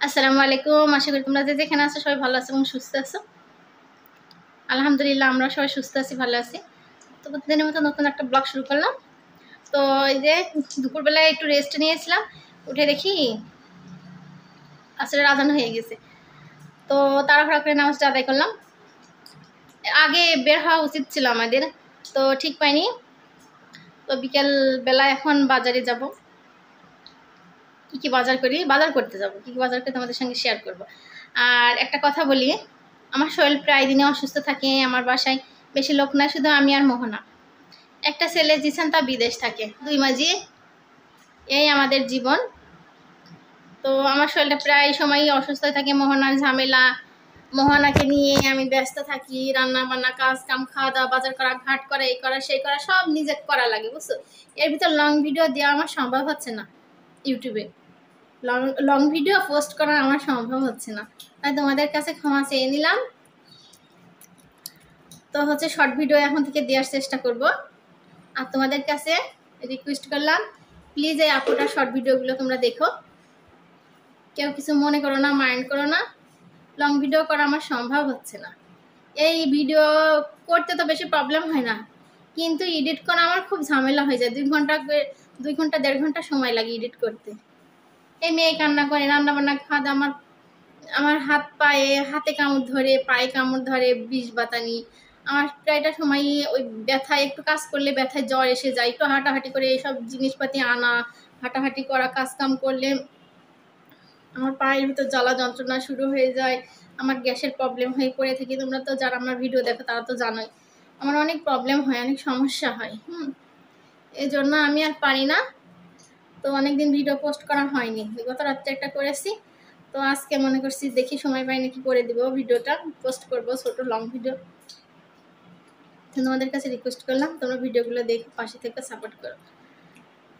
আসসালামু আলাইকুম। আশা করি তোমরা যে যেখানে আছো সবাই ভালো আছো এবং সুস্থ আছো। আলহামদুলিল্লাহ আমরা সবাই সুস্থ আছি, ভালো আছি। তো প্রতিদিনের মতো নতুন একটা ব্লগ শুরু করলাম। তো এই যে দুপুরবেলায় একটু রেস্ট নিয়েছিলাম, উঠে দেখি আসলে আজান হয়ে গেছে। তো তাড়াহুড়া করে নামাজটা আদায় করলাম। আগে বের হওয়া উচিত ছিল আমাদের, তো ঠিক পাইনি। তো বিকেল বেলা এখন বাজারে যাব। কি বাজার করি, বাজার করতে যাব, কি বাজার করে তোমাদের সঙ্গে শেয়ার করব। আর একটা কথা বলি, আমার শরীর প্রায় দিনে অসুস্থ থাকে। আমার বাসায় বেশি লোক না, শুধু আমি আর মোহনা। একটা ছেলে জিসান, তা বিদেশ থাকে, দুই মাঝি। এই আমাদের জীবন। তো আমার শরীরটা প্রায় সময়ই অসুস্থ থাকে, মোহনার ঝামেলা। মোহনাকে নিয়ে আমি ব্যস্ত থাকি, রান্না বান্না, কাজ কাম, খাওয়া দাওয়া, বাজার করা, ঘাট করা, এই করা সেই করা, সব নিজে করা লাগে, বুঝছো। এর ভিতর লং ভিডিও দেওয়া আমার সম্ভব হচ্ছে না। ইউটিউবে লং লং ভিডিও পোস্ট করা আমার সম্ভব হচ্ছে না, তাই তোমাদের কাছে ক্ষমা চেয়ে নিলাম। তো হচ্ছে শর্ট ভিডিও এখন থেকে দেওয়ার চেষ্টা করব। আর তোমাদের কাছে রিকোয়েস্ট করলাম, প্লিজ এই আপুটার শর্ট ভিডিওগুলো তোমরা দেখো, কেউ কিছু মনে করো না, মাইন্ড করো না। লং ভিডিও করা আমার সম্ভব হচ্ছে না। এই ভিডিও করতে তো বেশি প্রবলেম হয় না, কিন্তু এডিট করা আমার খুব ঝামেলা হয়ে যায়। 2 ঘন্টা 1.5 ঘন্টা সময় লাগে এডিট করতে। এই মেয়ে কান্না করে, রান্না বান্না, খাওয়া দাওয়া, আমার হাতে কামড় ধরে, পায়ে কামড় ধরে, বিষ বাতানি। আমার প্রায়টা সময় ওই ব্যথায়, একটু কাজ করলে ব্যথায় জ্বর এসে যায়। একটু হাঁটাহাঁটি করে এইসব জিনিসপাতি আনা, হাঁটাহাঁটি করা, কাজ কাম করলে আমার পায়ের ভিতর জ্বালা যন্ত্রণা শুরু হয়ে যায়। আমার গ্যাসের প্রবলেম হয়ে পড়ে থাকি। তোমরা তো যারা আমার ভিডিও দেখো তারা তো জানোই আমার অনেক প্রবলেম হয়, অনেক সমস্যা হয়। এই জন্য আমি আর পারি না। তো অনেকদিন ভিডিও পোস্ট করা হয়নি, গত রাত্রে একটা করেছি। তো আজকে মনে করছি দেখি সময় পাই নাকি করে দিব, ভিডিওটা পোস্ট করব, ছোট লং ভিডিও। তোমাদের কাছে রিকোয়েস্ট করলাম তোমরা ভিডিওগুলো দেখো, পাশে থেকে সাপোর্ট করো।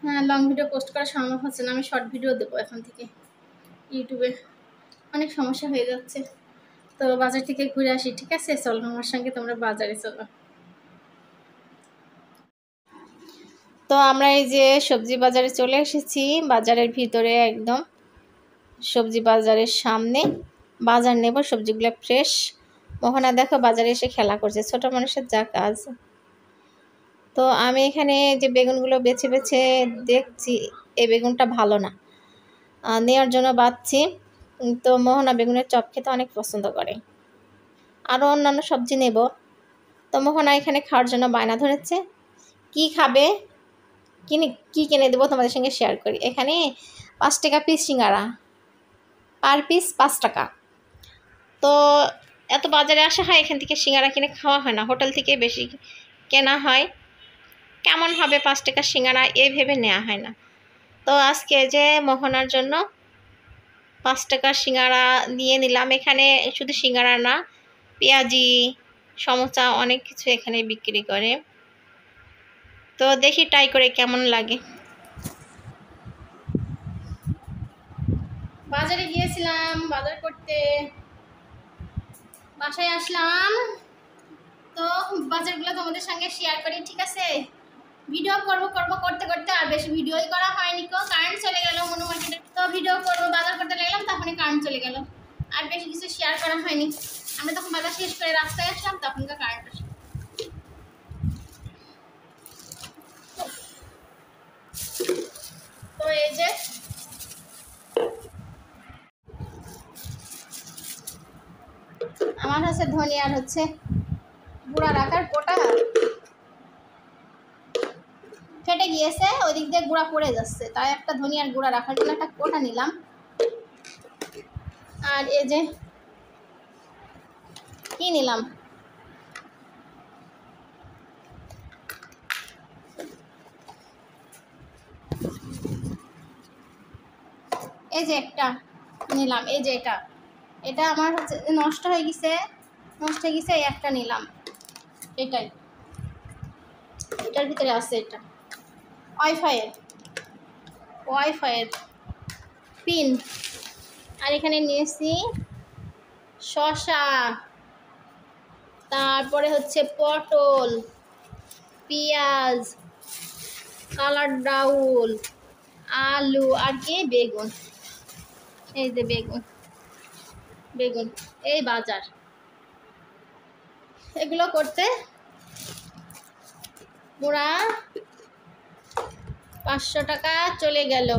হ্যাঁ, লং ভিডিও পোস্ট করা সম্ভব হচ্ছে না, আমি শর্ট ভিডিও দেবো এখন থেকে ইউটিউবে। অনেক সমস্যা হয়ে যাচ্ছে। তো বাজার থেকে ঘুরে আসি, ঠিক আছে? চলো আমার সঙ্গে তোমরা বাজারে চলো। তো আমরা এই যে সবজি বাজারে চলে এসেছি, বাজারের ভিতরে একদম, সবজি বাজারের সামনে। বাজার নেব, সবজিগুলো ফ্রেশ। মোহনা দেখো বাজারে এসে খেলা করছে, ছোট মানুষের যা কাজ। তো আমি এখানে যে বেগুনগুলো বেছে বেছে দেখছি, এই বেগুনটা ভালো না, নেওয়ার জন্য বাছছি। তো মোহনা বেগুনের চপ খেতে অনেক পছন্দ করে। আরও অন্যান্য সবজি নেব। তো মোহনা এখানে খাওয়ার জন্য বায়না ধরেছে। কি খাবে, কি কিনে দেবো তোমাদের সঙ্গে শেয়ার করি। এখানে 5 টাকা পিস সিঙ্গারা, পার পিস 5 টাকা। তো এত বাজারে আসা হয়, এখান থেকে সিঙ্গারা কিনে খাওয়া হয় না, হোটেল থেকে বেশি কেনা হয়। কেমন হবে 5 টাকার সিঙ্গারা, এই ভেবে নেওয়া হয় না। তো আজকে যে মোহনার জন্য 5 টাকার সিঙ্গারা নিয়ে নিলাম। এখানে শুধু সিঙ্গারা না, পেঁয়াজি, সমোসা, অনেক কিছু এখানে বিক্রি করে। তো দেখি ট্রাই করে কেমন লাগে। বাজারে গিয়েছিলাম বাজার করতে, বাসায় আসলাম। তো বাজারগুলো তোমাদের সঙ্গে শেয়ার করি, ঠিক আছে? ভিডিও করতে করতে আর বেশি ভিডিওই করা হয়নি। কারেন্ট চলে গেল মনু মার্কেটে। তো ভিডিও করবো, বাজার করতে লাগলাম, তখনই কারেন্ট চলে গেল। আর বেশি কিছু শেয়ার করা হয়নি। আমরা তখন বাজার শেষ করে রাস্তায় আসলাম, তখনকার কারেন্ট আসলো। তো এই যে আমার হচ্ছে ধনিয়ার হচ্ছে গুঁড়া রাখার কোটা ফেটে গিয়েছে, ওই দিক দিয়ে গুঁড়া পড়ে যাচ্ছে, তাই একটা ধনিয়ার গুঁড়া রাখার জন্য একটা কোটা নিলাম। আর এই যে কি নিলাম, এই যে একটা নিলাম, এই যে এটা আমার হচ্ছে নষ্ট হয়ে গেছে, এই একটা নিলাম। এটার ভিতরে আছে এটা ওয়াইফাইয়ের পিন। আর এখানে নিয়েছি শসা, তারপরে হচ্ছে পটল, পেঁয়াজ, কালার ডাউল, আলু, আর কি বেগুন। এই যে বেগুন, বেগুন, এই বাজার, এগুলো করতে পুরা 500 টাকা চলে গেল।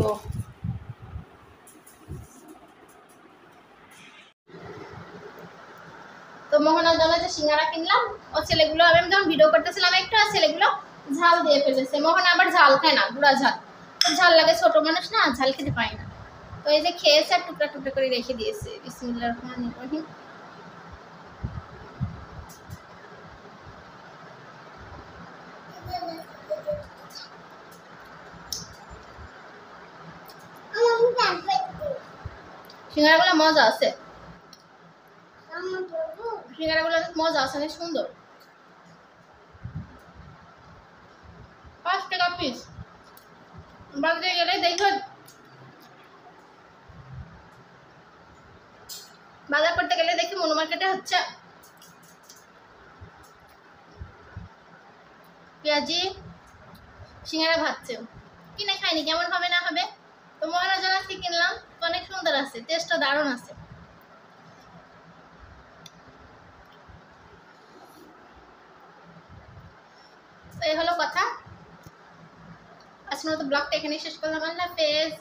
তো মোহনার জন্য যে সিঙ্গারা কিনলাম, ও ছেলেগুলো আমি যখন ভিডিও করতেছিলাম একটু, আর ছেলেগুলো ঝাল দিয়ে ফেলেছে। মোহন আবার ঝাল খায় না, গুঁড়া ঝাল, ঝাল লাগে, ছোট মানুষ না, ঝাল খেতে পায় না। তো এই যে খেয়েছে আর টুকরা টুকরা করে রেখে দিয়েছে। বিসমিল্লাহির রহমানির রহিম। সিঙ্গারাগুলো মজা আছে, সিঙ্গারাগুলো মজা আছে, অনেক সুন্দর। 5 টাকা পিস। বাজারে গেলে দেখো, বাজার করতে গেলে দেখি মনো মার্কেটে হচ্ছে পেঁয়াজি সিঙ্গারা ভাজছে, কিনে খাইনি, কেমন হবে না হবে। তো মহারাজার আজকে কিনলাম, অনেক সুন্দর আছে, টেস্টটা দারুণ আছে। তো এই হলো কথা। আজকের মতো ব্লগটা এখানেই শেষ করলাম। আল্লাহ হাফেজ।